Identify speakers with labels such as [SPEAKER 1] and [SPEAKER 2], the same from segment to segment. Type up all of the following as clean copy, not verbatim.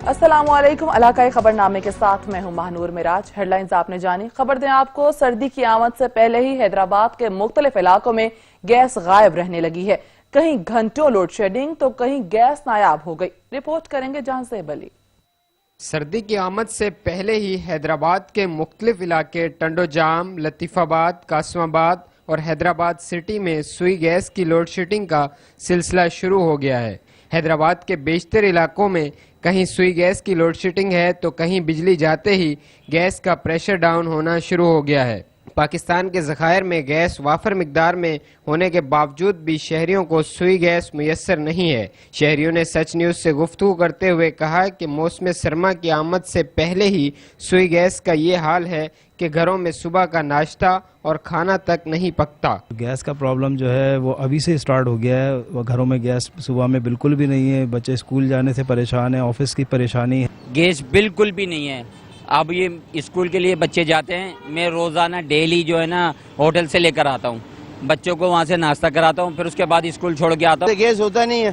[SPEAKER 1] السلام علیکم، علاقائی خبرنامے کے ساتھ میں ہوں مہنور مراج۔ ہیڈ لائنز آپ نے جانی۔ خبر دیں آپ کو، سردی کی آمد سے پہلے ہی حیدرآباد کے مختلف علاقوں میں گیس غائب رہنے لگی ہے۔ کہیں گھنٹوں لوڈ شیڈنگ تو کہیں گیس نایاب ہو گئی۔ رپورٹ کریں گے جہاں سے بلی۔
[SPEAKER 2] سردی کی آمد سے پہلے ہی حیدرآباد کے مختلف علاقے ٹنڈو جام، لطیف آباد، قاسم آباد اور حیدرآباد سٹی میں سوئی گیس کی لوڈ شیڈنگ کا سلسلہ شروع ہو گیا ہے۔ حیدرآباد کے بیشتر علاقوں میں کہیں سوئی گیس کی لوڈ شیڈنگ ہے تو کہیں بجلی جاتے ہی گیس کا پریشر ڈاؤن ہونا شروع ہو گیا ہے۔ پاکستان کے ذخائر میں گیس وافر مقدار میں ہونے کے باوجود بھی شہریوں کو سوئی گیس میسر نہیں ہے۔ شہریوں نے سچ نیوز سے گفتگو کرتے ہوئے کہا کہ موسم سرما کی آمد سے پہلے ہی سوئی گیس کا یہ حال ہے کہ گھروں میں صبح کا ناشتہ اور کھانا تک نہیں پکتا۔
[SPEAKER 3] گیس کا پرابلم جو ہے وہ ابھی سے سٹارٹ ہو گیا ہے۔ گھروں میں گیس صبح میں بالکل بھی نہیں ہے، بچے اسکول جانے سے پریشان ہیں، آفس کی پریشانی ہے۔
[SPEAKER 4] گیس بالکل بھی نہیں ہے۔ اب یہ اسکول کے لیے بچے جاتے ہیں، میں روزانہ ڈیلی جو ہے نا ہوٹل سے لے کر آتا ہوں، بچوں کو وہاں سے ناشتہ کراتا ہوں، پھر اس کے بعد اسکول چھوڑ کے آتا ہوں۔
[SPEAKER 5] گیس ہوتا نہیں ہے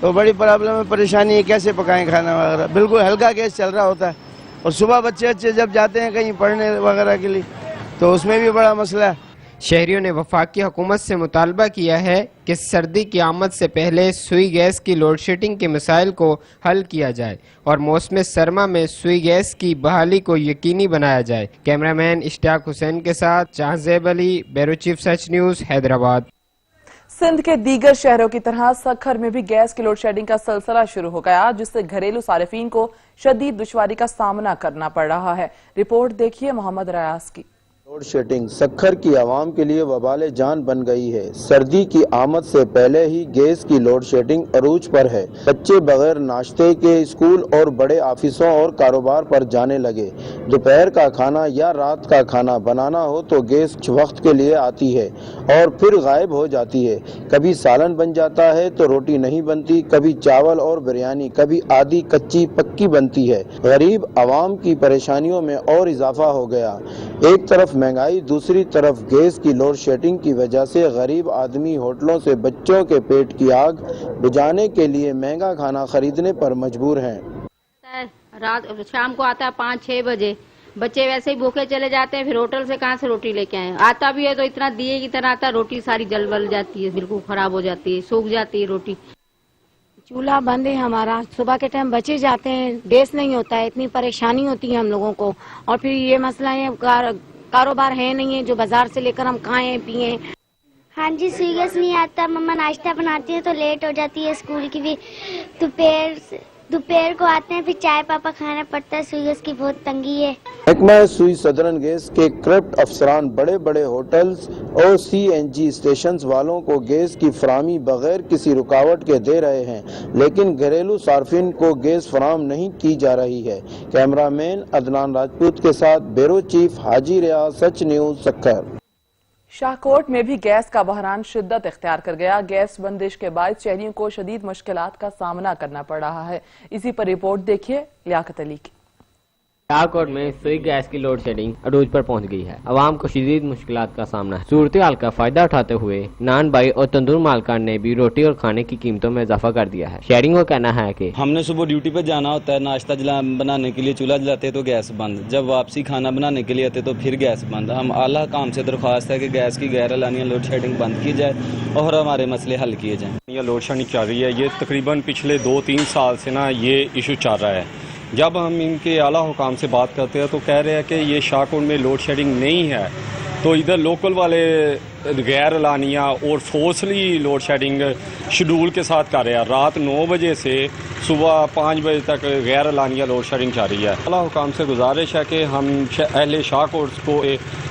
[SPEAKER 5] تو بڑی پرابلم ہے، پریشانی ہے، کیسے پکائیں کھانا وغیرہ۔ بالکل ہلکا گیس چل رہا ہوتا ہے، اور صبح بچے جب جاتے ہیں کہیں پڑھنے وغیرہ کے لیے تو اس میں بھی بڑا مسئلہ ہے۔
[SPEAKER 2] شہریوں نے وفاقی حکومت سے مطالبہ کیا ہے کہ سردی کی آمد سے پہلے سوئی گیس کی لوڈ شیڈنگ کے مسائل کو حل کیا جائے اور موسم سرما میں سوئی گیس کی بحالی کو یقینی بنایا جائے۔ کیمرامین اشتیاق حسین کے ساتھ جہاں علی، بیورو چیف سچ نیوز، حیدرآباد۔
[SPEAKER 1] سندھ کے دیگر شہروں کی طرح سکھر میں بھی گیس کی لوڈ شیڈنگ کا سلسلہ شروع ہو گیا، جس سے گھریلو صارفین کو شدید دشواری کا سامنا کرنا پڑ رہا ہے۔ رپورٹ دیکھیے محمد ریاض کی۔
[SPEAKER 6] لوڈ شیڈنگ سکھر کی عوام کے لیے وبال جان بن گئی ہے۔ سردی کی آمد سے پہلے ہی گیس کی لوڈ شیڈنگ عروج پر ہے۔ بچے بغیر ناشتے کے اسکول اور بڑے آفسوں اور کاروبار پر جانے لگے۔ دوپہر کا کھانا یا رات کا کھانا بنانا ہو تو گیس وقت کے لیے آتی ہے اور پھر غائب ہو جاتی ہے۔ کبھی سالن بن جاتا ہے تو روٹی نہیں بنتی، کبھی چاول اور بریانی، کبھی آدھی کچی پکی بنتی ہے۔ غریب عوام کی پریشانیوں میں اور اضافہ ہو گیا۔ ایک طرف مہنگائی، دوسری طرف گیس کی لوڈ شیڈنگ کی وجہ سے غریب آدمی ہوٹلوں سے بچوں کے پیٹ کی آگ بجھانے کے لیے مہنگا کھانا خریدنے پر مجبور ہیں۔
[SPEAKER 7] رات شام کو آتا ہے 5-6 بجے، بچے ویسے ہی بھوکے چلے جاتے ہیں، پھر ہوٹل سے کہاں سے روٹی لے کے آئیں؟ آتا بھی ہے تو اتنا دیے کی طرح آتا ہے، روٹی ساری جل بل جاتی ہے، بالکل خراب ہو جاتی ہے، سوکھ جاتی ہے روٹی۔
[SPEAKER 8] چولہا بند ہے ہمارا، صبح کے ٹائم بچے جاتے ہیں، گیس نہیں ہوتا ہے، اتنی پریشانی ہوتی ہے ہم لوگوں کو۔ اور پھر یہ مسئلہ ہے کاروبار ہے نہیں ہے جو بازار سے لے کر ہم کھائیں پیئیں۔
[SPEAKER 9] ہاں جی، سوئی گیس نہیں آتا، مما ناشتہ بناتی ہے تو لیٹ ہو جاتی ہے، اسکول کی بھی دوپہر کو آتے ہیں، پھر چائے پاپا کھانا پڑتا ہے، سوئی گیس کی بہت تنگی ہے۔
[SPEAKER 6] محکمہ سوئی سدرن گیس کے کرپٹ افسران بڑے بڑے ہوٹلز اور CNG اسٹیشنز والوں کو گیس کی فراہمی بغیر کسی رکاوٹ کے دے رہے ہیں، لیکن گھریلو صارفین کو گیس فراہم نہیں کی جا رہی ہے۔ کیمرامین عدنان راجپوت کے ساتھ بیورو چیف حاجی ریاض، سچ نیوز، سکھر۔
[SPEAKER 1] شاہکوٹ میں بھی گیس کا بحران شدت اختیار کر گیا۔ گیس بندش کے باعث شہریوں کو شدید مشکلات کا سامنا کرنا پڑ رہا ہے۔ اسی پر رپورٹ دیکھیے لیاقت علی کی۔
[SPEAKER 10] شاہکوٹ میں سوئی گیس کی لوڈ شیڈنگ عروج پر پہنچ گئی ہے، عوام کو شدید مشکلات کا سامنا ہے۔ صورتحال کا فائدہ اٹھاتے ہوئے نان بائی اور تندور مالکان نے بھی روٹی اور کھانے کی قیمتوں میں اضافہ کر دیا ہے۔ شیئرنگ کا کہنا ہے کہ
[SPEAKER 11] ہم نے صبح ڈیوٹی پہ جانا ہوتا ہے، ناشتہ بنانے کے لیے چولہا جلاتے تو گیس بند، جب واپسی کھانا بنانے کے لیے آتے تو پھر گیس بند۔ ہم اعلیٰ حکام سے درخواست ہے کہ گیس کی غیر اعلانیہ لوڈ شیڈنگ بند کی جائے اور ہمارے مسئلے حل کیے جائیں۔
[SPEAKER 12] یہ لوڈ شیڈنگ چل رہی ہے، یہ تقریباً پچھلے 2-3 سال سے یہ ایشو چل رہا ہے۔ جب ہم ان کے اعلیٰ حکام سے بات کرتے ہیں تو کہہ رہے ہیں کہ یہ شاہکوٹ میں لوڈ شیڈنگ نہیں ہے، تو ادھر لوکل والے غیر اعلانیہ اور فورسلی لوڈ شیڈنگ شیڈول کے ساتھ کر رہے ہیں۔ رات 9 بجے سے صبح 5 بجے تک غیر اعلانیہ لوڈ شیڈنگ چل رہی ہے۔ اعلیٰ حکام سے گزارش ہے کہ ہم اہل شاہکوٹ کو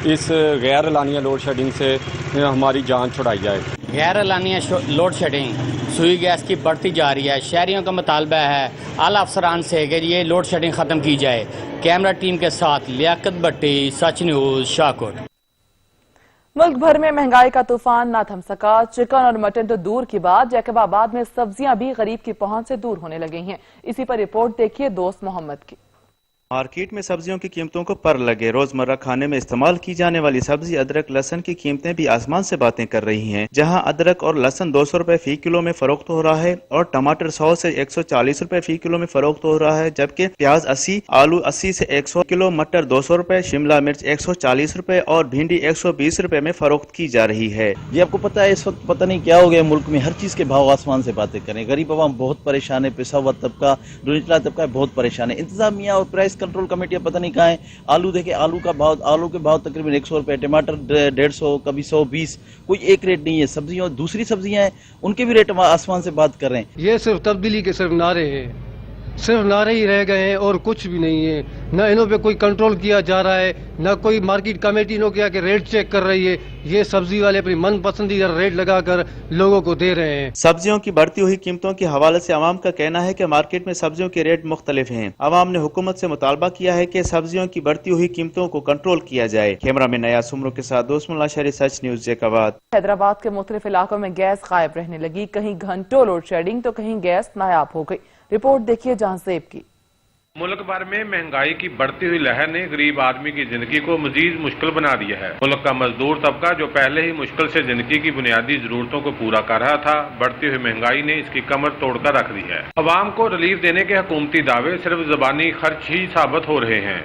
[SPEAKER 12] اس غیر اعلانیہ لوڈ شیڈنگ سے ہماری جان چھڑائی جائے۔
[SPEAKER 4] غیر اعلانیہ لوڈ شیڈنگ سوئی گیس کی بڑھتی جا رہی ہے۔ شہریوں کا مطالبہ ہے اعلیٰ افسران سے کہ یہ لوڈ شیڈنگ ختم کی جائے۔ کیمرہ ٹیم کے ساتھ لیاقت بھٹی، سچ نیوز، شاہکوٹ۔
[SPEAKER 1] ملک بھر میں مہنگائی کا طوفان نہ تھم سکا۔ چکن اور مٹن تو دور کی بات، جیکب آباد میں سبزیاں بھی غریب کی پہنچ سے دور ہونے لگی ہیں۔ اسی پر رپورٹ دیکھیے دوست محمد کی۔
[SPEAKER 13] मार्केट में सब्जियों की कीमतों को पर लगे। रोजमर्रा खाने में इस्तेमाल की जाने वाली सब्जी अदरक लहसुन की कीमतें भी आसमान से बातें कर रही हैं। जहां अदरक और लहसुन 200 रुपए फी किलो में फरोख्त हो रहा है और टमाटर 100 से 140 रुपए फी किलो में फरोख्त हो रहा है, जबकि प्याज 80, आलू 80 से 100 किलो, मटर 200 रुपए, शिमला मिर्च 140 रुपए और भिंडी 120 रुपए में फरोख्त की जा रही है।
[SPEAKER 14] ये आपको पता है इस वक्त पता नहीं क्या हो गया मुल्क में, हर चीज के भाव आसमान से बातें करें। गरीब आवाम बहुत परेशान है, पिसा हुआ तबका, निचला तबका बहुत परेशान है। इंतजामिया और प्राइस कंट्रोल कमेटियां पता नहीं कहाँ है। आलू देखे, आलू के भाव तकरीबन 100 रुपए, टमाटर 150, कभी 120, कोई एक रेट नहीं है। सब्जियां, दूसरी सब्जियां हैं उनके भी रेट आसमान से बात कर रहे हैं।
[SPEAKER 15] ये सिर्फ तब्दीली के सिर्फ नारे हैं, सिर्फ नारे ही रह गए हैं और कुछ भी नहीं है। न इन्हों पे कोई कंट्रोल किया जा रहा है, न कोई मार्केट कमेटी इन्हों क्या कि रेट चेक कर रही है। ये सब्जी वाले अपनी मन पसंदीदा रेट लगाकर लोगों को दे रहे हैं।
[SPEAKER 13] सब्जियों की बढ़ती हुई कीमतों के हवाले से आवाम का कहना है कि मार्केट में सब्जियों के रेट मुख्तलिफ हैं। आवाम ने हुकूमत से मुतालबा किया है कि सब्जियों की बढ़ती हुई कीमतों को कंट्रोल किया जाए। कैमरा में नया सुमरो के साथ दोस्त मुल्ला शहरी, सच न्यूज जैकाबाद।
[SPEAKER 1] हैदराबाद के मुख्तलिफ इलाकों में गैस गायब रहने लगी। कहीं घंटों लोड शेडिंग तो कहीं गैस नायाब हो गई। रिपोर्ट देखिए जहांसेब की।
[SPEAKER 16] मुल्क भर में महंगाई की बढ़ती हुई लहर ने गरीब आदमी की जिंदगी को मजीद मुश्किल बना दिया है। मुल्क का मजदूर तबका जो पहले ही मुश्किल से जिंदगी की बुनियादी जरूरतों को पूरा कर रहा था, बढ़ती हुई महंगाई ने इसकी कमर तोड़कर रख दी है। अवाम को रिलीफ देने के हुकूमती दावे सिर्फ ज़बानी खर्च ही साबित हो रहे हैं।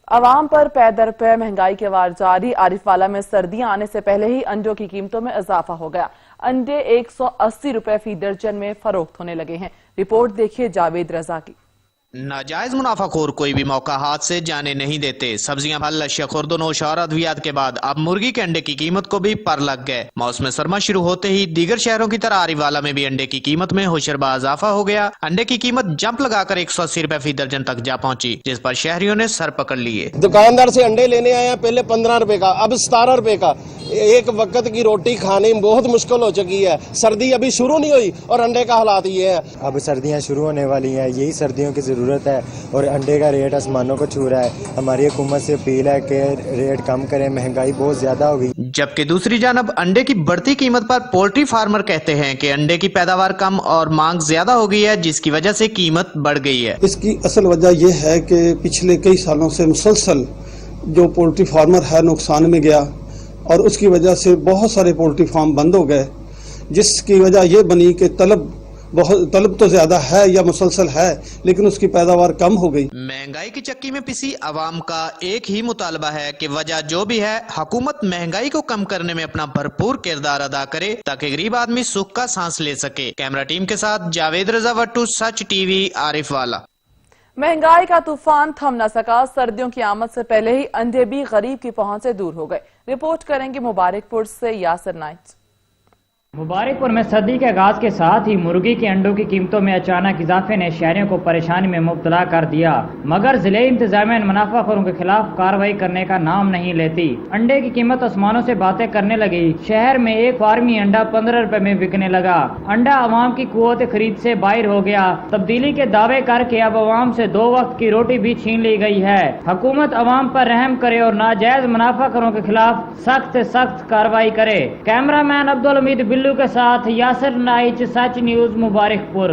[SPEAKER 1] अवाम पर पै दर पै महंगाई के वार जारी। आरिफवाला में सर्दियां आने से पहले ही अंडों की कीमतों में इजाफा हो गया। अंडे 180 रुपए फी दर्जन में फरोख्त होने लगे हैं। रिपोर्ट देखिए जावेद रजा की।
[SPEAKER 17] नाजायज मुनाफाखोर कोई भी मौका हाथ से जाने नहीं देते। सब्जियां, फल, अशिया, खुर्दनोश और अद्वियात के बाद अब मुर्गी के अंडे की कीमत को भी पर लग गए। मौसम सरमा शुरू होते ही दीगर शहरों की तरह आरिवाला में भी अंडे की कीमत में होशरबा इजाफा हो गया। अंडे की कीमत जंप लगाकर 180 रुपए फी दर्जन तक जा पहुंची, जिस पर शहरियों ने सर पकड़ लिए।
[SPEAKER 18] दुकानदार से अंडे लेने आए पहले 15 रुपए का, अब 17 रुपए का। एक वक्त की रोटी खाने में बहुत मुश्किल हो चुकी है। सर्दी अभी शुरू नहीं हुई और अंडे का हालात ये है।
[SPEAKER 19] अब सर्दियां शुरू होने वाली हैं, यही सर्दियों की जरूरत है और अंडे का रेट आसमानों को छू रहा है। हमारी हुकूमत से अपील है कि रेट कम करें, महंगाई बहुत ज्यादा हो गई।
[SPEAKER 17] जबकि दूसरी जानब अंडे की बढ़ती कीमत पर पोल्ट्री फार्मर कहते हैं कि अंडे की पैदावार कम और मांग ज्यादा हो गई है, जिसकी वजह से कीमत बढ़ गई है।
[SPEAKER 20] इसकी असल वजह यह है कि पिछले कई सालों से मुसलसल जो पोल्ट्री फार्मर है नुकसान में गया और उसकी वजह से बहुत सारे पोल्ट्री फार्म बंद हो गए, जिसकी वजह यह बनी कि तलब तो ज्यादा है या मुसलसल है लेकिन उसकी पैदावार कम हो गई।
[SPEAKER 17] महंगाई की चक्की में पिसी अवाम का एक ही मुतालबा है कि वजह जो भी है हुकूमत महंगाई को कम करने में अपना भरपूर किरदार अदा करे ताकि गरीब आदमी सुख का सांस ले सके। कैमरा टीम के साथ जावेद रजा वट्टू, सच टीवी, आरिफवाला।
[SPEAKER 1] महंगाई का तूफान थम न सका। सर्दियों की आमद से पहले ही अंडे भी गरीब की पहुंच से दूर हो गए। रिपोर्ट करेंगे मुबारकपुर से यासिर नाइट।
[SPEAKER 21] मुबारकपुर में सर्दी के आगाज के साथ ही मुर्गी के अंडों की कीमतों में अचानक इजाफे ने शहरियों को परेशानी में मुब्तला कर दिया, मगर जिले इंतजामिया मुनाफाखोरों के खिलाफ कार्रवाई करने का नाम नहीं लेती। अंडे की कीमत आसमानों से बातें करने लगी। शहर में एक फार्मी अंडा 15 रुपए में बिकने लगा। अंडा अवाम की कुव्वत खरीद से बाहर हो गया। तब्दीली के दावे करके अब अवाम से 2 वक्त की रोटी भी छीन ली गई है। हुकूमत अवाम पर रहम करे और नाजायज मुनाफाखोरों के खिलाफ सख्त से सख्त कार्रवाई करे। कैमरामैन अब्दुल हमीद के साथ यासिर नाइच, सच न्यूज, मुबारकपुर।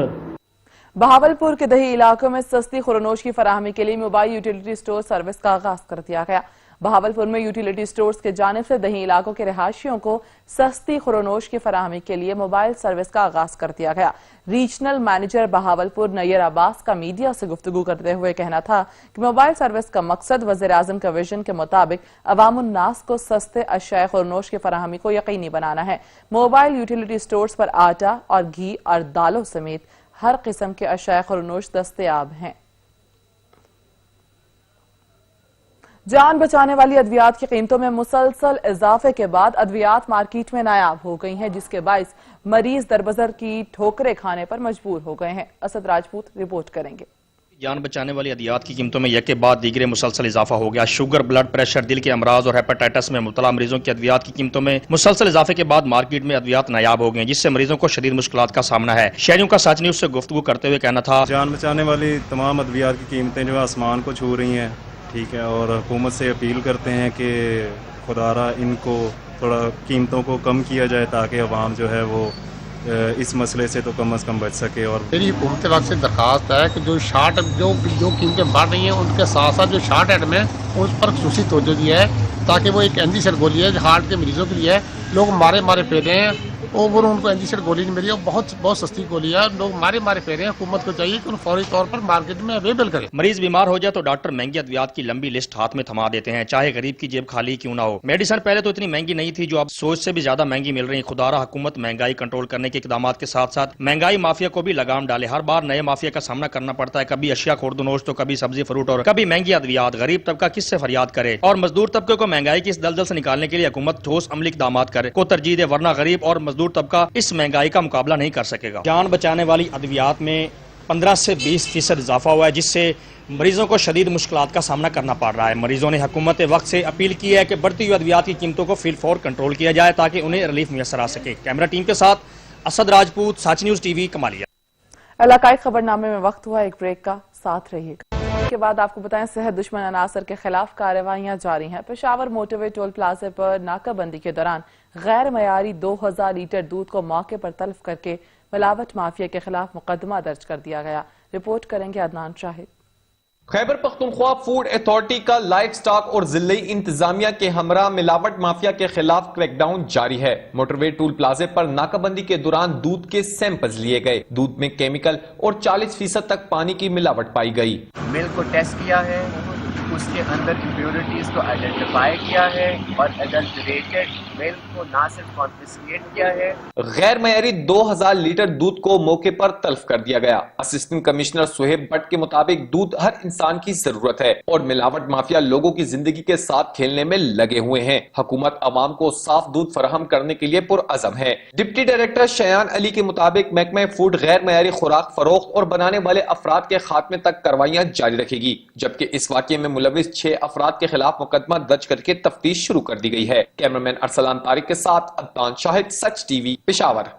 [SPEAKER 1] बहावलपुर के दही इलाकों में सस्ती खुरनोश की फराहमी के लिए मोबाइल यूटिलिटी स्टोर सर्विस का आगाज कर दिया गया। बहावलपुर में यूटिलिटी स्टोर्स के जानिब से दही इलाकों के रहायशियों को सस्ती खुरनोश की फराहमी के लिए मोबाइल सर्विस का आगाज कर दिया गया। रीजनल मैनेजर बहावलपुर नैयर अब्बास का मीडिया से गुफ्तगू करते हुए कहना था कि मोबाइल सर्विस का मकसद वज़ीर आज़म का विजन के मुताबिक अवामुन्नास को सस्ते अशिया खुरनोश की फराहमी को यकीनी बनाना है। मोबाइल यूटिलिटी स्टोर्स पर आटा और घी और दालों समेत हर किस्म के अशिया खुरनोश दस्तयाब हैं। जान बचाने वाली अद्वियात की कीमतों में मुसलसल इजाफे के बाद अद्वियात मार्केट में नायाब हो गई हैं, जिसके बायस मरीज दरबदर की ठोकरें खाने पर मजबूर हो गए हैं। असद राजपूत रिपोर्ट करेंगे।
[SPEAKER 22] जान बचाने वाली अद्वियात की कीमतों में एक के बाद दीगरे मुसलसल इजाफा हो गया। शुगर, ब्लड प्रेशर, दिल के अमराज और हेपेटाइटिस में मुब्तला मरीजों की अद्वियात की कीमतों में मुसलसल इजाफे के बाद मार्केट में अद्वियात नायाब हो गए, जिससे मरीजों को शदीद मुश्किलात का सामना है। शहरियों का सच न्यूज से गुफ्तगू करते हुए कहना था,
[SPEAKER 23] जान बचाने वाली तमाम अद्वियात की कीमतें जो आसमान को छू रही हैं, ठीक है, और हुकूमत से अपील करते हैं कि खुदारा इनको थोड़ा कीमतों को कम किया जाए ताकि अवाम जो है वो इस मसले से तो कम अज़ कम बच सके। और
[SPEAKER 2] मेरी हुकूमत वक्त से दरख्वास्त है कि जो कीमतें बढ़ रही हैं उनके साथ साथ जो शार्ट एड में उस पर खुसूसी तवज्जो दी है, ताकि वो एक एंजीसेट गोली है जो हार्ट के मरीजों के लिए है। लोग मारे फिर रहे हैं और उनको एंजीसेट गोली नहीं मिली, बहुत सस्ती गोली है, लोग मारे फिर रहे हैं। हुकूमत को चाहिए कि फौरी तौर पर मार्केट में अवेलेबल करे।
[SPEAKER 22] मरीज बीमार हो जाए तो डॉक्टर महंगी अद्वियात की लंबी लिस्ट हाथ में थमा देते हैं, चाहे गरीब की जेब खाली क्यों ना हो। मेडिसिन पहले तो इतनी महंगी नहीं थी जो अब सोच से भी ज्यादा महंगी मिल रही। खुदारा हुकूमत महंगाई कंट्रोल करने के इकदाम के साथ साथ महंगाई माफिया को भी लगाम डाले। हर बार नए माफिया का सामना करना पड़ता है, कभी अशिया खुर्दनोश तो कभी सब्जी फ्रूट और कभी महंगी अद्वियात। गरीब तबका किससे फरियाद करे और मजदूर तबके को महंगाई की इस दलदल से निकालने के लिए हुकूमत ठोस अमली इकदाम करे को तरजीह दे, वरना गरीब और मजदूर तबका इस महंगाई का मुकाबला नहीं कर सकेगा। जान बचाने वाली अद्वियात में 15 से 20% इजाफा हुआ है, जिससे मरीजों को शदीद मुश्किलात का सामना करना पड़ रहा है। मरीजों ने हुकूमत वक्त से अपील की है कि बढ़ती हुई अद्वियात की कीमतों को फिलफौर कंट्रोल किया जाए ताकि उन्हें रिलीफ मुयसर आ सके। कैमरा टीम के साथ असद राजपूत, साच न्यूज टीवी, कमालिया।
[SPEAKER 1] इलाकाई खबरनामे में वक्त हुआ एक ब्रेक का, साथ रहिएगा। के बाद आपको बताएं सेहत दुश्मन अनासर के खिलाफ कार्रवाइयां जारी हैं। पेशावर मोटरवे टोल प्लाजा पर नाकाबंदी के दौरान गैर मयारी 2000 लीटर दूध को मौके पर तल्फ करके मिलावट माफिया के खिलाफ मुकदमा दर्ज कर दिया गया। रिपोर्ट करेंगे अदनान शाहिद।
[SPEAKER 3] खैबर पख्तूनख्वा फूड अथॉरिटी का लाइफ स्टॉक और जिले इंतजामिया के हमरा मिलावट माफिया के खिलाफ क्रैकडाउन जारी है। मोटरवे टोल प्लाजे पर नाकाबंदी के दौरान दूध के सैंपल्स लिए गए। दूध में केमिकल और 40% तक पानी की मिलावट पाई गई।
[SPEAKER 5] मिल्क को टेस्ट किया है, उसके अंदर इम्प्योरिटीज को आइडेंटिफाई किया है और एडल्टरेटेड मिल्क को ना सिर्फ कॉन्फिस्केट किया है।
[SPEAKER 3] गैर मयारी 2000 लीटर दूध को मौके पर तल्फ कर दिया गया। असिस्टेंट कमिश्नर सुहेब भट्ट के मुताबिक दूध हर इंसान की जरूरत है और मिलावट माफिया लोगों की जिंदगी के साथ खेलने में लगे हुए हैं। हुकूमत अवाम को साफ दूध फराहम करने के लिए पुरअज़म है। डिप्टी डायरेक्टर शयान अली के मुताबिक महकमा फूड गैर मयारी खुराक फरोख्त और बनाने वाले अफराद के खात्मे तक कार्रवाइयां जारी रखेगी, जबकि इस वाक़े में मुलविस 6 अफराद के खिलाफ मुकदमा दर्ज करके तफ्तीश शुरू कर दी गई है। कैमरामैन अरसलान तारिक के साथ अदनान शाहिद, सच टीवी, पेशावर।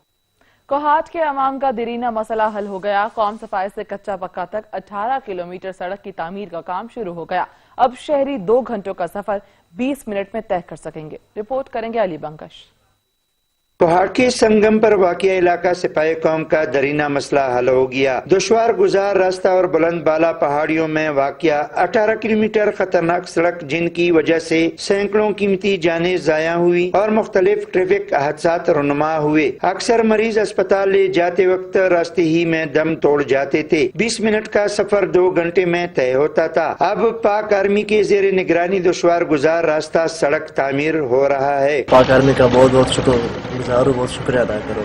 [SPEAKER 1] कोहाट के अवाम का देरीना मसला हल हो गया। कौम सफाई से कच्चा पक्का तक 18 किलोमीटर सड़क की तामीर का काम शुरू हो गया। अब शहरी 2 घंटों का सफर 20 मिनट में तय कर सकेंगे। रिपोर्ट करेंगे अली बंकश।
[SPEAKER 24] कोहाट के संगम पर वाक़िया इलाका सिपाही कौम का दरीना मसला हल हो गया। दुश्वार गुजार रास्ता और बुलंद बाला पहाड़ियों में वाक़िया 18 किलोमीटर खतरनाक सड़क, जिनकी वजह से सैकड़ों कीमती जानें जाया हुई और मुख्तलिफ ट्रैफिक हादसात रुनुमा हुए। अक्सर मरीज अस्पताल ले जाते वक्त रास्ते ही में दम तोड़ जाते थे। 20 मिनट का सफर 2 घंटे में तय होता था। अब पाक आर्मी के जेर निगरानी दुश्वार गुजार रास्ता सड़क तामीर हो रहा है।
[SPEAKER 25] पाक आर्मी का बहुत बहुत बहुत शुक्रिया अदा करो।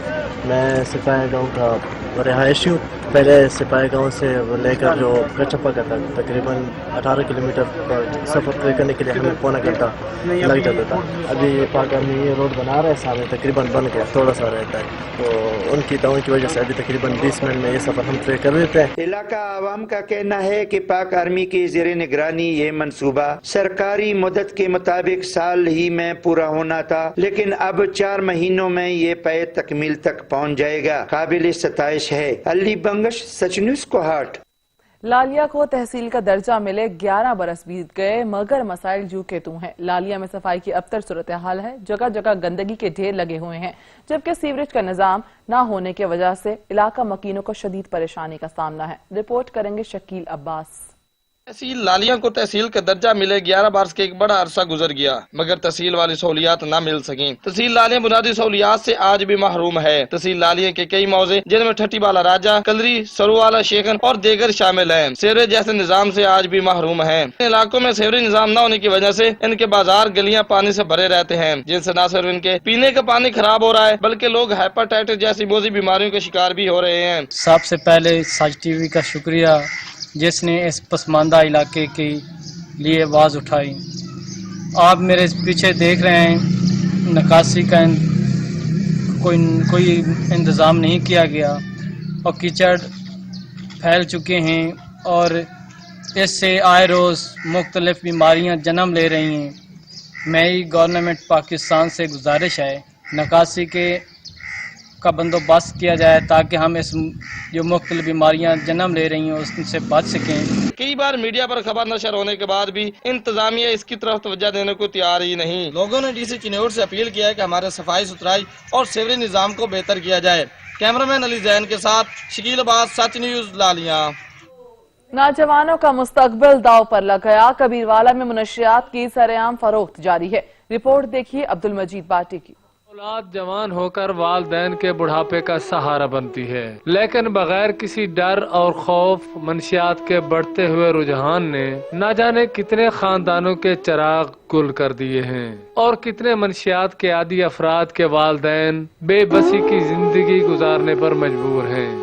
[SPEAKER 25] मैं सिपाही गांव का रिहायशी हूँ। पहले सिपाही गांव से लेकर जो कच्चा पक्का तक तकरीबन 18 किलोमीटर पर सफर तय करने के लिए हमें पौना घंटा लग जाता था। अभी पाक आर्मी ये रोड बना रहे हैं, सामने तकरीबन बन गया, थोड़ा सा रहता है, तो उनकी दवाओं की वजह से अभी तकरीबन 20 मिनट में ये सफर हम तय कर लेते हैं।
[SPEAKER 24] इलाका आवाम का कहना है कि पाक आर्मी की जेर निगरानी ये मंसूबा सरकारी मुद्दत के मुताबिक साल ही में पूरा होना था, लेकिन अब 4 महीनों में ये पै तकमील तक पहुँच जाएगा। काबिल सताइश है। अली बंगश, सच न्यूज, कोहाट।
[SPEAKER 1] लालिया को तहसील का दर्जा मिले 11 बरस बीत गए, मगर मसाइल जू के तू हैं। लालिया में सफाई की अबतर सूरत हाल है। जगह जगह गंदगी के ढेर लगे हुए हैं, जबकि सीवरेज का निजाम न होने की वजह से इलाका मकीनों को शदीद परेशानी का सामना है। रिपोर्ट करेंगे शकील अब्बास।
[SPEAKER 26] तहसील लालिया को तहसील का दर्जा मिले 11 बरस के एक बड़ा अरसा गुजर गया, मगर तहसील वाली सहूलियात न मिल सकी। तहसील लालिया बुनियादी सहूलियात से आज भी महरूम है। तहसील लालिया के कई मौजे, जिनमें ठट्टी वाला राजा, कलरी, सरुवाला, शेखन और देगर शामिल हैं, सेवरेज जैसे निजाम से आज भी महरूम है। इन इलाकों में सेवरेज निजाम न होने की वजह से इनके बाजार, गलियां पानी से भरे रहते हैं, जिनसे न सिर्फ इनके पीने का पानी खराब हो रहा है, बल्कि लोग हेपेटाइटिस जैसी मोजी बीमारियों के शिकार भी हो रहे हैं।
[SPEAKER 27] सबसे पहले सच टीवी का शुक्रिया, जिसने इस पसमानदा इलाके के लिए आवाज़ उठाई। आप मेरे पीछे देख रहे हैं, निकासी का कोई इंतज़ाम नहीं किया गया और कीचड़ फैल चुके हैं और इससे आए रोज़ मुख्तलिफ बीमारियां जन्म ले रही हैं। मेरी गवर्नमेंट पाकिस्तान से गुजारिश है, निकासी का बंदोबस्त किया जाए ताकि हम इस जो मुख्तलिफ बीमारियां जन्म ले रही हैं उससे बच सकें।
[SPEAKER 26] कई बार मीडिया पर खबर नशर होने के बाद भी इंतजामिया इसकी तरफ तवज्जो देने को तैयार ही नहीं। लोगों ने डीसी चिन्नौर से अपील किया है कि हमारे सफाई सुथराई और सेवरेज निजाम को बेहतर किया जाए। कैमरामैन अली जैन के साथ शकील अब्बास, सच न्यूज लालियां।
[SPEAKER 1] नौजवानों का मुस्तकबिल दाव पर लग गया, कबीरवाला में मुनशियात की सरेआम फरोख्त जारी है। रिपोर्ट देखिए अब्दुल मजीद बाटी की।
[SPEAKER 6] औलाद जवान होकर वालदैन के बुढ़ापे का सहारा बनती है, लेकिन बगैर किसी डर और खौफ मंशियात के बढ़ते हुए रुझान ने न जाने कितने खानदानों के चिराग गुल कर दिए हैं और कितने मंशियात के आदी अफराद के वालदैन बेबसी की जिंदगी गुजारने पर मजबूर हैं।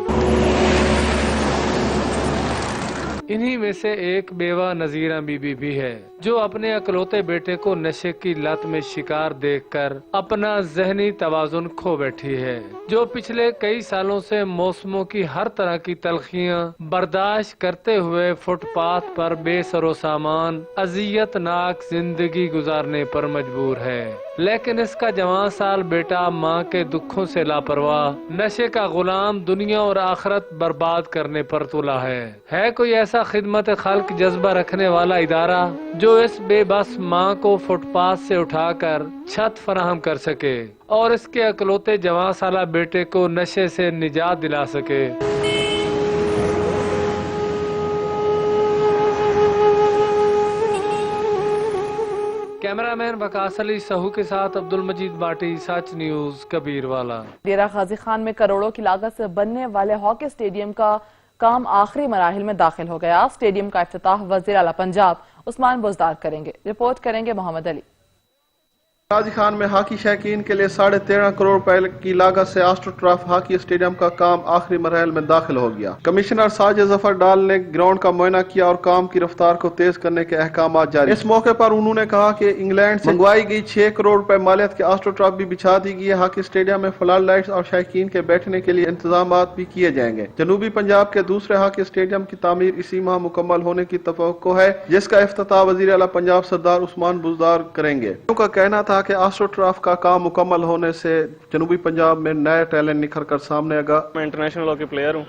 [SPEAKER 6] इन्हीं में से एक बेवा नजीरा बीबी भी है, जो अपने अकलौते बेटे को नशे की लत में शिकार देखकर अपना जहनी तवाजुन खो बैठी है, जो पिछले कई सालों से मौसमों की हर तरह की तलखियां बर्दाश्त करते हुए फुटपाथ पर बेसरो सामान अजियतनाक जिंदगी गुजारने पर मजबूर है। लेकिन इसका जवान साल बेटा माँ के दुखों से लापरवाह, नशे का गुलाम, दुनिया और आखिरत बर्बाद करने पर तुला है कोई ऐसा खिदमत खल्क जज्बा रखने वाला इदारा जो इस बेबस माँ को फुटपाथ से उठाकर छत फराहम कर सके और इसके अकलौते जवान साला बेटे को नशे से निजात दिला सके। कैमरामैन वकास अली सहू के साथ अब्दुल मजीद बाटी, सच न्यूज, कबीरवाला। डेरा गाजी खान में करोड़ों की लागत से बनने वाले हॉकी स्टेडियम का काम आखिरी मराहिल में दाखिल हो गया। स्टेडियम का इफ्तिताह वज़ीर आला पंजाब उस्मान बुज़दार करेंगे। रिपोर्ट करेंगे मोहम्मद अली।
[SPEAKER 7] गाजी खान में हॉकी शौकीन के लिए 13.5 करोड़ रुपए की लागत से एस्ट्रोटर्फ हॉकी स्टेडियम का काम आखिरी मरहल में दाखिल हो गया। कमिश्नर साजिद जफर डाल ने ग्राउंड का मुआयना किया और काम की रफ्तार को तेज करने के अहकाम जारी। इस मौके पर उन्होंने कहा कि इंग्लैंड से मंगवाई गई 6 करोड़ रुपए मालियत के एस्ट्रोटर्फ भी बिछा दी गई है। हॉकी स्टेडियम में फ्लड लाइट्स और शौकीन के बैठने के लिए इंतजाम भी किए जाएंगे। जनूबी पंजाब के दूसरे हॉकी स्टेडियम की तामीर इसी माह मुकम्मल होने की तवक्को है, जिसका इफ्तिताह वज़ीर आला पंजाब सरदार उस्मान बुज़दार करेंगे। उनका कहना था कि एस्ट्रोटर्फ का काम मुकम्मल होने से जनूबी पंजाब में नया टैलेंट निखर कर सामने आएगा।
[SPEAKER 8] मैं इंटरनेशनल हॉकी प्लेयर हूँ,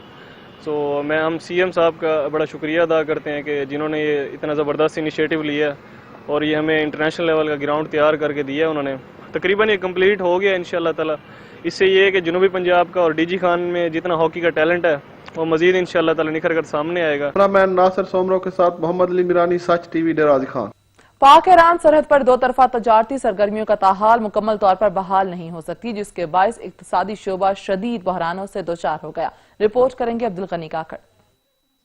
[SPEAKER 8] तो हम सीएम साहब का बड़ा शुक्रिया अदा करते हैं कि जिन्होंने ये इतना ज़बरदस्त इनिशिएटिव लिया और ये हमें इंटरनेशनल लेवल का ग्राउंड तैयार करके दिया उन्होंने। तकरीबन ये कंप्लीट हो गया इंशाल्लाह ताला। इससे ये है कि जनूबी पंजाब का और डीजी खान में जितना हॉकी का टैलेंट है वो मजीद इंशाल्लाह ताला निखर कर सामने आएगा।
[SPEAKER 7] मैं नासिर सोमरो के साथ मोहम्मद अली मिरानी, सच टीवी, डेरा गाजी खान।
[SPEAKER 1] पाक ईरान सरहद पर दो तरफा तजारती सरगर्मियों का ताहाल मुकम्मल तौर पर बहाल नहीं हो सकती, जिसके बायस इक्तिसादी शोबा शदीद बहरानों से दोचार हो गया। रिपोर्ट करेंगे अब्दुल गनी काकड़।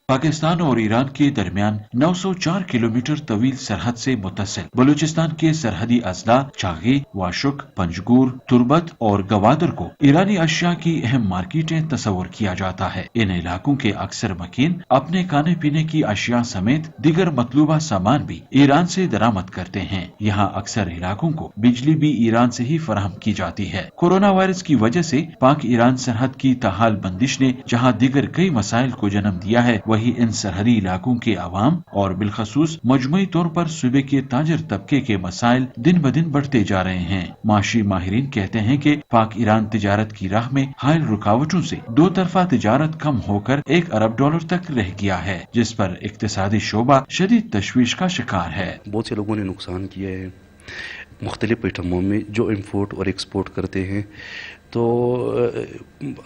[SPEAKER 9] पाकिस्तान और ईरान के दरमियान 904 किलोमीटर तवील सरहद से मुत्तसिल बलूचिस्तान के सरहदी अजला चागी, वाशुक, पंजगूर, तुर्बत और गवादर को ईरानी अशिया की अहम मार्केटें तस्वर किया जाता है। इन इलाकों के अक्सर मकीन अपने खाने पीने की अशिया समेत दीगर मतलूबा सामान भी ईरान से दरामद करते हैं। यहाँ अक्सर इलाकों को बिजली भी ईरान से ही फराहम की जाती है। कोरोना वायरस की वजह से पाक ईरान सरहद की ताहाल बंदिश ने जहाँ दीगर कई मसाइल को जन्म दिया है, वही इन सरहदी इलाकों के अवाम और बिलखसूस मजमूई तौर पर सूबे के ताजर तबके के मसाइल दिन ब दिन बढ़ते जा रहे हैं। माशी माहिरीन कहते हैं कि पाक ईरान तिजारत की राह में हायल रुकावटों से दो तरफा तिजारत कम होकर $1 अरब तक रह गया है, जिस पर इक्तिसादी शोबा शदीद तशवीश का शिकार है।
[SPEAKER 10] बहुत से लोगों ने नुकसान किया है मुख्तलिफ आइटमों में जो इम्पोर्ट और एक्सपोर्ट करते हैं, तो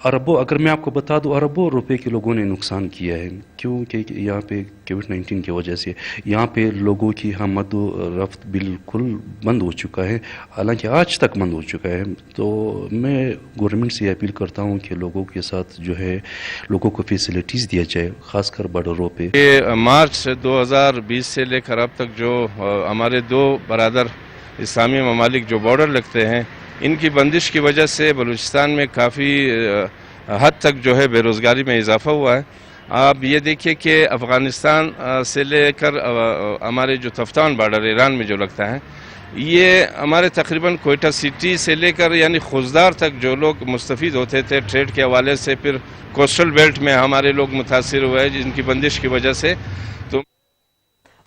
[SPEAKER 10] अरबों, अगर मैं आपको बता दूं, अरबों रुपए के लोगों ने नुकसान किया है, क्योंकि यहाँ पे कोविड-19 की वजह से यहाँ पे लोगों की आमद रफ्त बिल्कुल बंद हो चुका है, हालांकि आज तक बंद हो चुका है। तो मैं गवर्नमेंट से अपील करता हूँ कि लोगों के साथ जो है लोगों को फैसिलिटीज़ दिया जाए, खासकर बॉर्डरों पे।
[SPEAKER 16] मार्च 2020 से लेकर अब तक जो हमारे दो बरादर इस्लामी ममालिक जो बॉर्डर लगते हैं, इनकी बंदिश की वजह से बलूचिस्तान में काफ़ी हद तक जो है बेरोज़गारी में इजाफा हुआ है। आप ये देखिए कि अफ़गानिस्तान से लेकर हमारे जो तफ्तान बॉर्डर ईरान में जो लगता है, ये हमारे तकरीबन कोयटा सिटी से लेकर यानी खुजदार तक जो लोग मुस्तफ़ीद होते थे ट्रेड के हवाले से, फिर कोस्टल बेल्ट में हमारे लोग मुतासिर हुए जिनकी बंदिश की वजह से। तो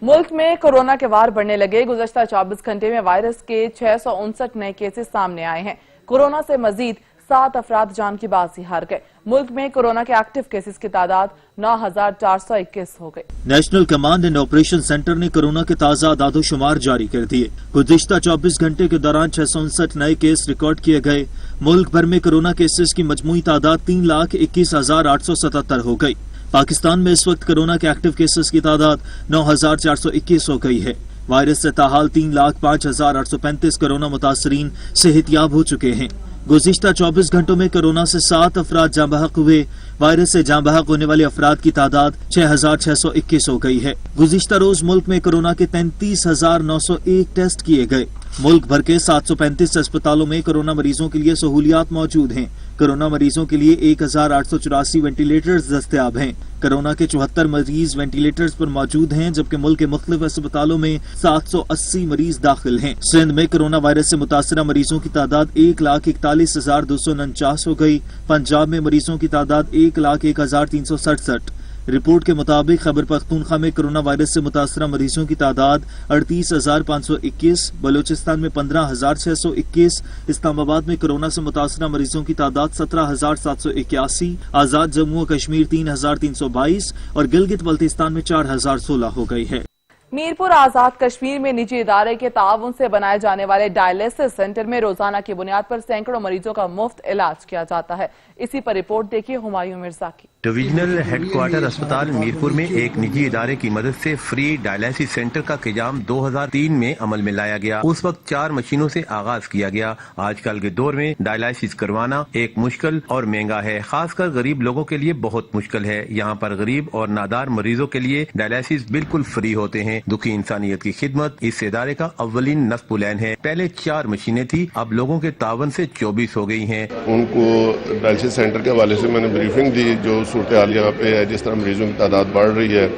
[SPEAKER 1] मुल्क में कोरोना के वार बढ़ने लगे। गुज़श्ता 24 घंटे में वायरस के 659 नए केसेस सामने आए हैं। कोरोना से मजीद 7 अफराद जान की बाजी हार गए। मुल्क में कोरोना के एक्टिव केसेस की तादाद 9,421 हो गई।
[SPEAKER 4] National command and operation centre ने कोरोना के ताज़ा आदादोशुमार जारी कर दिए। गुज़िश्ता 24 घंटे के दौरान 659 नए केस रिकॉर्ड किए गए। मुल्क भर में कोरोना केसेस की मजमूई तादाद 3,21,877 हो गई। पाकिस्तान में इस वक्त कोरोना के एक्टिव केसेस की तादाद 9,421 हो गई है। वायरस से ताहाल 3,05,835 कोरोना मुतासरीन सेहतियाब हो चुके हैं। गुज़िश्ता 24 घंटों में कोरोना से 7 अफराद जाँ बहक हुए। वायरस से जाँ बहक होने वाले अफराद की तादाद 6,621 हो गई है। गुज़िश्ता रोज मुल्क में कोरोना के 33,901 टेस्ट किए गए। मुल्क भर के 735 अस्पतालों में कोरोना मरीजों के लिए सहूलियात मौजूद हैं। कोरोना मरीजों के लिए 1,884 वेंटिलेटर्स दस्तयाब हैं। कोरोना के 74 मरीज वेंटिलेटर्स पर मौजूद हैं, जबकि मुल्क के मुख्तलिफ अस्पतालों में 780 मरीज दाखिल हैं। सिंध में कोरोना वायरस से मुतासरा मरीजों की तादाद 1,41,249 हो गई। पंजाब में मरीजों की तादाद 1,01,367। रिपोर्ट के मुताबिक खैबर पख्तूनख्वा में कोरोना वायरस से मुतासरा मरीजों की तादाद 38,521, बलूचिस्तान में 15,621, इस्लामाबाद में कोरोना से मुतासरा मरीजों की तादाद 17,781, आजाद जम्मू और कश्मीर 3,322 और गिलगित बल्तिस्तान में 4,016 हो गई है।
[SPEAKER 1] मीरपुर आजाद कश्मीर में निजी इदारे के ताउन से बनाए जाने वाले डायलिसिस सेंटर में रोजाना की बुनियाद पर सैकड़ों मरीजों का मुफ्त इलाज किया जाता है। इसी पर रिपोर्ट देखिए हुमायूं मिर्जा की।
[SPEAKER 11] डिविजनल हेडक्वार्टर अस्पताल मीरपुर में एक निजी इदारे की मदद से फ्री डायलिसिस सेंटर का क़याम 2003 में अमल में लाया गया। उस वक्त 4 मशीनों से आगाज किया गया। आजकल के दौर में डायलिसिस करवाना एक मुश्किल और महंगा है, खासकर गरीब लोगों के लिए बहुत मुश्किल है। यहाँ पर गरीब और नादार मरीजों के लिए डायलिसिस बिल्कुल फ्री होते हैं। दुखी इंसानियत की खिदमत इस इदारे का अव्वलीन नस्ब-उल-ऐन है। पहले 4 मशीनें थी, अब लोगों के तावन से 24 हो गई हैं।
[SPEAKER 12] उनको डायलिसिस सेंटर के हवाले से मैंने ब्रीफिंग दी, जो सूरत हाल यहाँ पे है, जिस तरह मरीजों की तादाद बढ़ रही है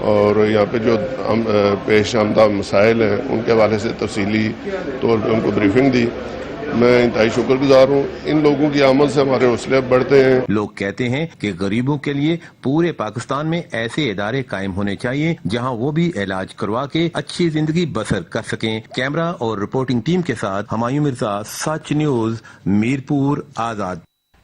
[SPEAKER 12] और यहाँ पे जो पेश आमदा मसाइल हैं उनके हवाले से तफसीली तौर पर उनको ब्रीफिंग दी। मैं इंतहाई शुक्रगुजार हूँ। इन लोगों की आमद से हमारे हौसले बढ़ते हैं।
[SPEAKER 11] लोग कहते हैं कि गरीबों के लिए पूरे पाकिस्तान में ऐसे इदारे कायम होने चाहिए जहाँ वो भी इलाज करवा के अच्छी जिंदगी बसर कर सकें। कैमरा और रिपोर्टिंग टीम के साथ हुमायूं मिर्जा, सच न्यूज, मीरपुर आजाद।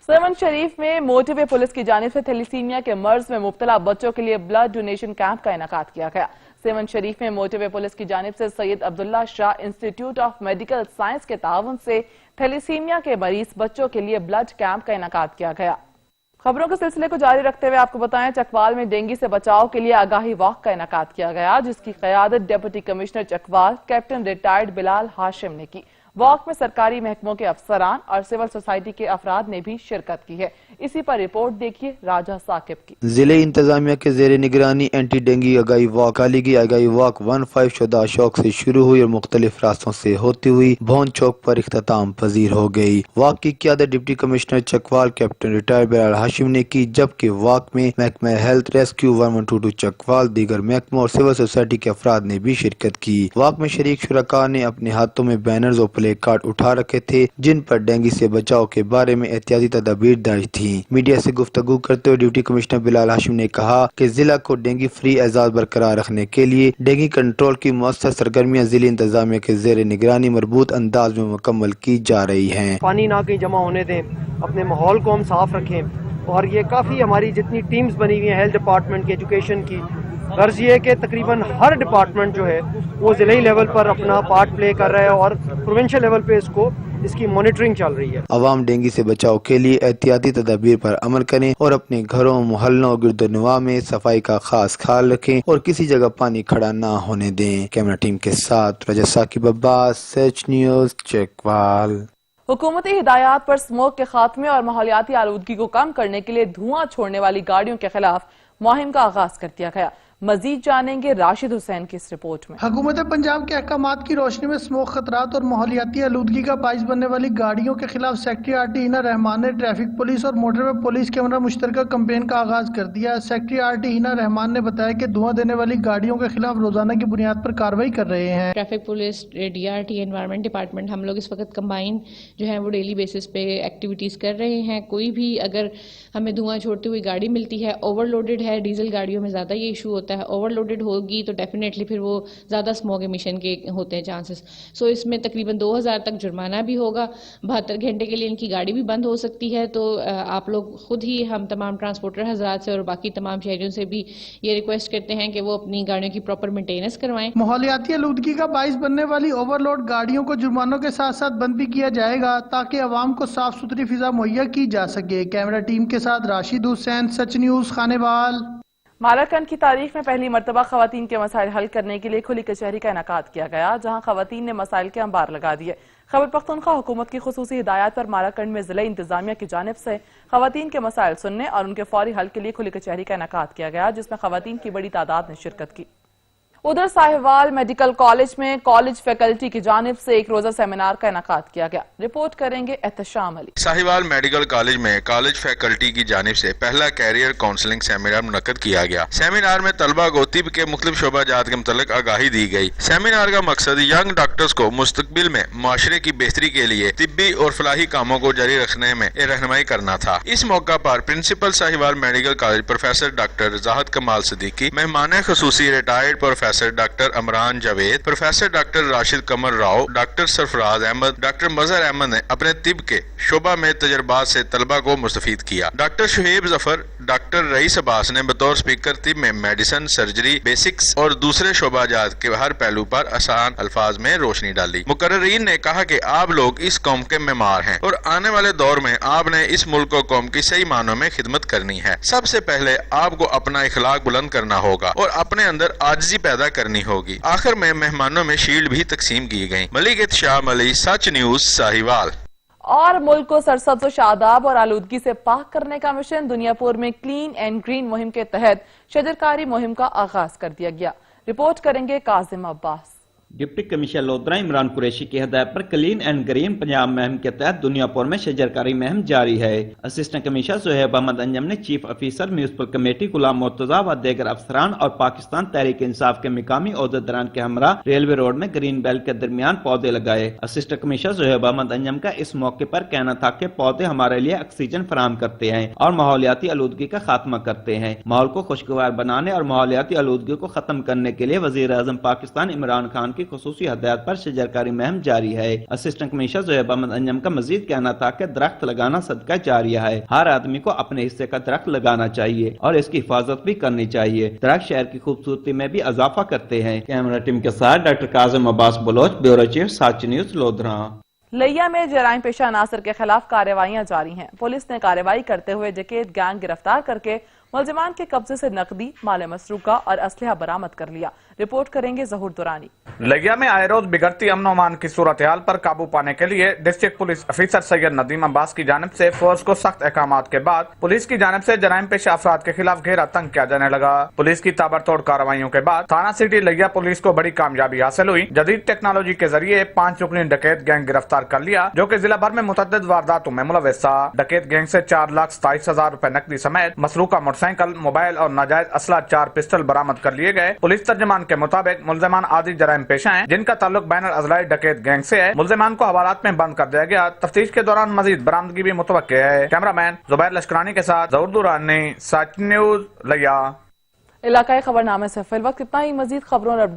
[SPEAKER 1] सेवन शरीफ में मोटिवे पुलिस की जानिब से थैलीसीमिया के मर्ज में मुब्तला बच्चों के लिए ब्लड डोनेशन कैंप का इनेकाद किया गया। सेवन शरीफ में मोटिवे पुलिस की जानिब से Syed Abdullah Shah institute of medical science के ताउन से थैलीसीमिया के मरीज बच्चों के लिए ब्लड कैंप का इनेकाद किया गया। खबरों के सिलसिले को जारी रखते हुए आपको बताएं, चकवाल में डेंगू से बचाव के लिए आगाही वॉक का इनेकाद किया गया, जिसकी क़यादत deputy commissioner Chakwal captain retired Bilal Hashim ने की। वॉक में सरकारी महकमों के अफसरान और सिविल सोसाइटी के अफराद ने भी शिरकत की है। इसी पर रिपोर्ट देखिए राजा साकिब की।
[SPEAKER 13] जिले इंतजामिया के जेर निगरानी एंटी डेंगू आगाही वॉक खाली की आगाही वॉक 15 शुदा शौक से शुरू हुई और मुख्तलिफ रास्तों से होती हुई भौन चौक पर इख्तिताम पजीर हो गई। वॉक की क़यादत deputy commissioner Chakwal captain retired Bilal Hashim ने की, जबकि वॉक में महकमा हेल्थ रेस्क्यू 1122 चकवाल, दीगर महकमों और सिविल सोसाइटी के अफराद ने भी शिरकत की। वॉक में शरीक शुरका ने अपने हाथों में बैनर्स और प्ले कार्ड उठा रखे थे, जिन पर डेंगू से बचाव के बारे में एहतियाती तदाबीर दर्ज थी। मीडिया से गुफ्तगू करते हुए डिप्टी कमिश्नर बिलाल हाशिम ने कहा कि जिला को डेंगू फ्री एजाज बरकरार रखने के लिए डेंगू कंट्रोल की मौसर सरगर्मियां जिले इंतजामिया के जेर निगरानी मरबूत अंदाज में मुकम्मल की जा रही हैं।
[SPEAKER 14] पानी ना कहीं जमा होने दें, अपने माहौल को हम साफ रखें। और ये काफ़ी हमारी जितनी टीम्स बनी हुई हैं हेल्थ डिपार्टमेंट की, एजुकेशन की, गर्ज ये है कि तकरीबन हर डिपार्टमेंट जो है वो ज़िले लेवल पर अपना पार्ट प्ले कर रहा है और प्रोविंशियल लेवल पे इसकी मॉनिटरिंग चल रही है। अवाम डेंगू से बचाव के लिए एहतियाती तदाबीर पर अमल करें और अपने घरों, मोहल्लों और गिरदोनवा में सफाई का खास ख्याल रखें और किसी जगह पानी खड़ा ना होने दें। कैमरा टीम के साथ रजा साकिब अब्बास, सच न्यूज, चकवाल।
[SPEAKER 1] हुकूमती हिदायत पर स्मोक के खात्मे और माहौलियाती आलूदगी को कम करने के लिए धुआं छोड़ने वाली गाड़ियों के खिलाफ मुहिम का आगाज कर दिया गया। मजीद जानेंगे राशिद हुसैन की इस रिपोर्ट में।
[SPEAKER 15] हुकूमत पंजाब के अहकामात की रोशनी में स्मोक खतरात और माहौलियाती आलूदगी का बाइस बनने वाली गाड़ियों के खिलाफ सेक्रेटरी आरटी हिना रहमान ने ट्रैफिक पुलिस और मोटरवे पुलिस के हमरा मुश्तरका कैंपेन का आगाज कर दिया। सेक्रेटरी आरटी हिना रहमान ने बताया कि धुआं देने वाली गाड़ियों के खिलाफ रोजाना की बुनियाद पर कार्रवाई कर रहे हैं।
[SPEAKER 18] Traffic police, DRT, environment department, हम लोग इस वक्त कंबाइन जो है वो डेली बेसिस पे एक्टिविटीज कर रहे हैं। कोई भी अगर हमें धुआं छोड़ती हुई गाड़ी मिलती है, ओवरलोडेड है, डीजल गाड़ियों में ज्यादा ये इशू होता ہوتا ہے اوور لوڈڈ ہوگی تو ڈیفینیٹلی پھر وہ زیادہ اسموگ ایمیشن کے ہوتے ہیں چانسز. سو اس میں تقریباً 2000 تک جرمانہ بھی ہوگا, 72 گھنٹے کے لیے ان کی گاڑی بھی بند ہو سکتی ہے. تو آپ لوگ خود ہی, ہم تمام ٹرانسپورٹر حضرات سے اور باقی تمام شہریوں سے بھی یہ ریکویسٹ کرتے ہیں کہ وہ اپنی گاڑیوں کی پراپر مینٹیننس کروائیں.
[SPEAKER 15] ماحولیاتی آلودگی کا باعث بننے والی اوور لوڈ گاڑیوں کو جرمانوں کے ساتھ ساتھ بند بھی کیا جائے گا تاکہ عوام کو صاف ستھری فضا مہیا کی جا سکے. کیمرہ ٹیم کے ساتھ راشد حسین, سچ نیوز, خانے بال.
[SPEAKER 1] مالاکنڈ کی تاریخ میں پہلی مرتبہ خواتین کے مسائل حل کرنے کے لیے کھلی کچہری کا انعقاد کیا گیا, جہاں خواتین نے مسائل کے انبار لگا دیے. خیبر پختونخوا حکومت کی خصوصی ہدایات پر مالاکنڈ میں ضلعی انتظامیہ کی جانب سے خواتین کے مسائل سننے اور ان کے فوری حل کے لیے کھلی کچہری کا انعقاد کیا گیا, جس میں خواتین کی بڑی تعداد نے شرکت کی. ادھر ساہیوال میڈیکل کالج میں کالج فیکلٹی کی جانب سے ایک روزہ سیمینار کا انعقاد کیا گیا. رپورٹ کریں گے احتشام علی.
[SPEAKER 2] ساہیوال میڈیکل کالج میں کالج فیکلٹی کی جانب سے پہلا کیریئر کاؤنسلنگ سیمینار منعقد کیا گیا. سیمینار میں طلبہ کو طب کے مختلف شعبہ جات کے متعلق آگاہی دی گئی. سیمینار کا مقصد ینگ ڈاکٹرز کو مستقبل میں معاشرے کی بہتری کے لیے طبی اور فلاحی کاموں کو جاری رکھنے میں رہنمائی کرنا تھا. اس موقع پر principal Sahiwal medical college professor doctor Zahid Kamal Siddiqui, مہمان خصوصی retired professor doctor Imran Javed, professor doctor Rashid Qamar Rao, doctor Sarfraz Ahmed, doctor Mazhar Ahmed نے اپنے طب کے شعبہ میں تجربات سے طلبہ کو مستفید کیا. ڈاکٹر شہیب ظفر, ڈاکٹر رئیس عباس نے بطور اسپیکر طب میں میڈیسن, سرجری, بیسکس اور دوسرے شعبہ جات کے ہر پہلو پر آسان الفاظ میں روشنی ڈالی. مقررین نے کہا کہ آپ لوگ اس قوم کے معمار ہیں اور آنے والے دور میں آپ نے اس ملک و قوم کی صحیح معنوں میں خدمت کرنی ہے. سب سے پہلے آپ کو اپنا اخلاق بلند کرنا ہوگا اور اپنے اندر عاجزی پیدا کرنی ہوگی. آخر میں مہمانوں میں شیلڈ بھی تقسیم کی گئی. ملک احتشام علی, سچ نیوز, ساہیوال.
[SPEAKER 1] اور ملک کو سرسبز و شاداب اور آلودگی سے پاک کرنے کا مشن دنیا پور میں کلین اینڈ گرین مہم کے تحت شجرکاری مہم کا آغاز کر دیا گیا. رپورٹ کریں گے کاظم عباس.
[SPEAKER 17] ڈپٹی کمشنر لودھرا عمران قریشی کی ہدایت پر کلین اینڈ گرین پنجاب مہم کے تحت دنیا پور میں شجرکاری مہم جاری ہے. اسسٹنٹ کمشنر سہیب احمد انجم نے chief officer municipal committee Ghulam Murtaza و دیگر افسران اور پاکستان تحریک انصاف کے مقامی عہدیداران کے ہمراہ ریلوے روڈ میں گرین بیلٹ کے درمیان پودے لگائے. اسسٹنٹ کمشنر سہیب احمد انجم کا اس موقع پر کہنا تھا کہ پودے ہمارے لیے آکسیجن فراہم کرتے ہیں اور ماحولیاتی آلودگی کا خاتمہ کرتے ہیں. ماحول کو خوشگوار بنانے اور ماحولیاتی آلودگی کو ختم کرنے کے لیے وزیر اعظم پاکستان عمران خان کی خصوصی ہدایت پر شجرکاری مہم جاری ہے. اسسٹنٹ کمشنر سہیب احمد انجم کا مزید کہنا تھا کہ درخت لگانا صدقہ جاریہ ہے. ہر آدمی کو اپنے حصے کا درخت لگانا چاہیے اور اس کی حفاظت بھی کرنی چاہیے. درخت شہر کی خوبصورتی میں بھی اضافہ کرتے ہیں. کیمرہ ٹیم کے ساتھ ڈاکٹر کاظم عباس بلوچ, بیورو چیف, سچ نیوز, لودھرا.
[SPEAKER 1] لیا میں جرائم پیشہ عناصر کے خلاف کارروائیاں جاری ہیں. پولیس نے کارروائی کرتے ہوئے ڈکیت گینگ گرفتار کر کے ملزمان کے قبضے سے نقدی, مال مسروقہ اور اسلحہ برآمد کر لیا. رپورٹ کریں گے ظہور دورانی.
[SPEAKER 19] لیا میں آئے روز بگڑتی امن و امان کی صورتحال پر قابو پانے کے لیے ڈسٹرکٹ پولیس افیسر سید ندیم عباس کی جانب سے فورس کو سخت احکامات کے بعد پولیس کی جانب سے جرائم پیشہ افراد کے خلاف گھیرا تنگ کیا جانے لگا. پولیس کی تابڑتوڑ کارروائیوں کے بعد تھانہ سٹی لیا پولیس کو بڑی کامیابی حاصل ہوئی. جدید ٹیکنالوجی کے ذریعے 5 رکنی ڈکیت گینگ گرفتار کر لیا جو کہ ضلع بھر میں متعدد وارداتوں میں ملوث تھا. ڈکیت گینگ سے 4,27,000 روپے نقدی سمیت مسروقہ موٹر سائیکل, موبائل اور ناجائز اسلحہ 4 پسٹل برآمد کر لیے گئے. پولیس ترجمان کے مطابق ملزمان عادی جرائم پیشہ ہیں جن کا تعلق بین الاضلاعی ڈکیت گینگ سے ہے. ملزمان کو حوالات میں بند کر دیا گیا. تفتیش کے دوران مزید برآمدگی بھی متوقع ہے. کیمرہ مین زبیر لشکرانی کے ساتھ ظہور دورانی, سچ نیوز, لیا.
[SPEAKER 1] علاقائی خبرنامے سے فی الوقت اتنا ہی. مزید خبروں اور اپڈیٹ